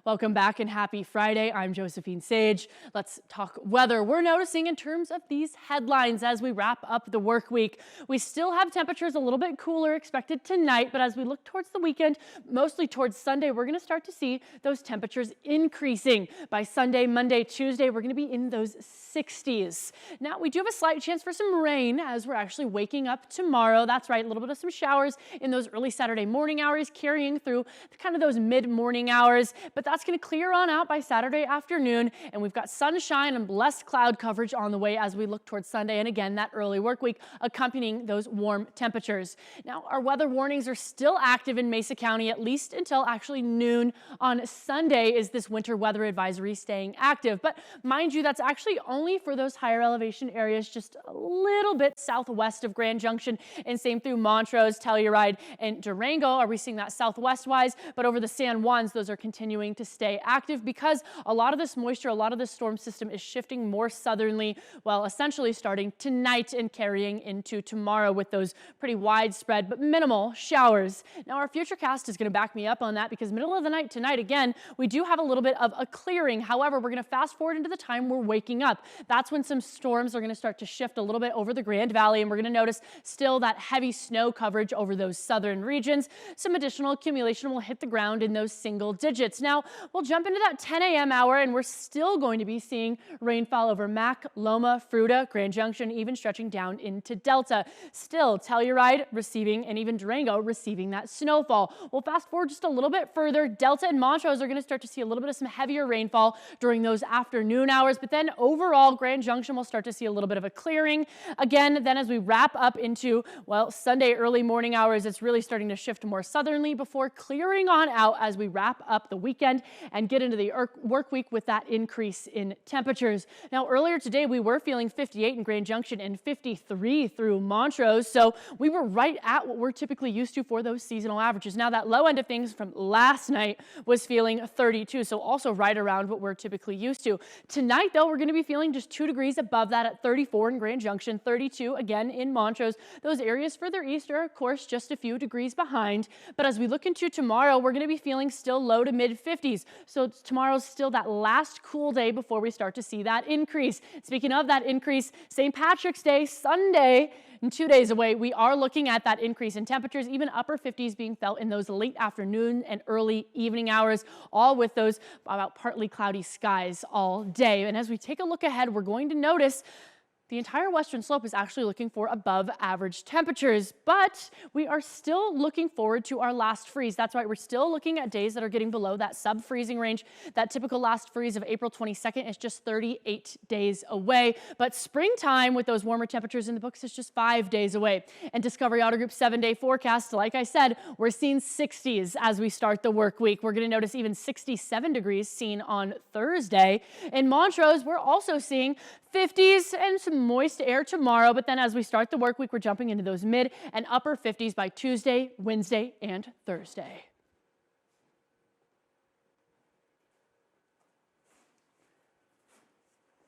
Welcome back and happy Friday. I'm Josephine Sage. Let's talk weather. We're noticing in terms of these headlines as we wrap up the work week. We still have temperatures a little bit cooler expected tonight, but as we look towards the weekend, mostly towards Sunday, we're going to start to see those temperatures increasing. By Sunday, Monday, Tuesday, we're going to be in those 60s. Now, we do have a slight chance for some rain as we're actually waking up tomorrow. That's right, a little bit of some showers in those early Saturday morning hours, carrying through kind of those mid-morning hours. But that's going to clear on out by Saturday afternoon, and we've got sunshine and less cloud coverage on the way as we look towards Sunday, and again, that early work week accompanying those warm temperatures. Now, our weather warnings are still active in Mesa County, at least until actually noon on Sunday is this winter weather advisory staying active. But mind you, that's actually only for those higher elevation areas just a little bit southwest of Grand Junction, and same through Montrose, Telluride, and Durango. Are we seeing that southwest wise? But over the San Juans, those are continuing to stay active because a lot of this moisture, a lot of this storm system is shifting more southerly, well, essentially starting tonight and carrying into tomorrow with those pretty widespread but minimal showers. Now, our futurecast is going to back me up on that because middle of the night tonight, again, we do have a little bit of a clearing. However, we're going to fast forward into the time we're waking up. That's when some storms are going to start to shift a little bit over the Grand Valley, and we're going to notice still that heavy snow coverage over those southern regions. Some additional accumulation will hit the ground in those single digits. Now, we'll jump into that 10 a.m. hour, and we're still going to be seeing rainfall over Mac, Loma, Fruita, Grand Junction, even stretching down into Delta. Still, Telluride receiving, and even Durango receiving that snowfall. We'll fast forward just a little bit further. Delta and Montrose are going to start to see a little bit of some heavier rainfall during those afternoon hours, but then overall, Grand Junction will start to see a little bit of a clearing. Again, then as we wrap up into, well, Sunday early morning hours, it's really starting to shift more southerly before clearing on out as we wrap up the weekend and get into the work week with that increase in temperatures. Now, earlier today, we were feeling 58 in Grand Junction and 53 through Montrose, so we were right at what we're typically used to for those seasonal averages. Now, that low end of things from last night was feeling 32, so also right around what we're typically used to. Tonight, though, we're going to be feeling just 2 degrees above that at 34 in Grand Junction, 32 again in Montrose. Those areas further east are, of course, just a few degrees behind. But as we look into tomorrow, we're going to be feeling still low to mid 50s. So tomorrow's still that last cool day before we start to see that increase. Speaking of that increase, St. Patrick's Day, Sunday, and 2 days away, we are looking at that increase in temperatures, even upper 50s being felt in those late afternoon and early evening hours, all with those about partly cloudy skies all day. And as we take a look ahead, we're going to notice the entire western slope is actually looking for above average temperatures, but we are still looking forward to our last freeze. That's right, we're still looking at days that are getting below that sub-freezing range. That typical last freeze of April 22nd is just 38 days away, but springtime with those warmer temperatures in the books is just 5 days away. And Discovery Auto Group 7-day forecast, like I said, we're seeing 60s as we start the work week. We're going to notice even 67 degrees seen on Thursday. In Montrose, we're also seeing 50s and some moist air tomorrow, but then as we start the work week, we're jumping into those mid and upper 50s by Tuesday, Wednesday, and Thursday.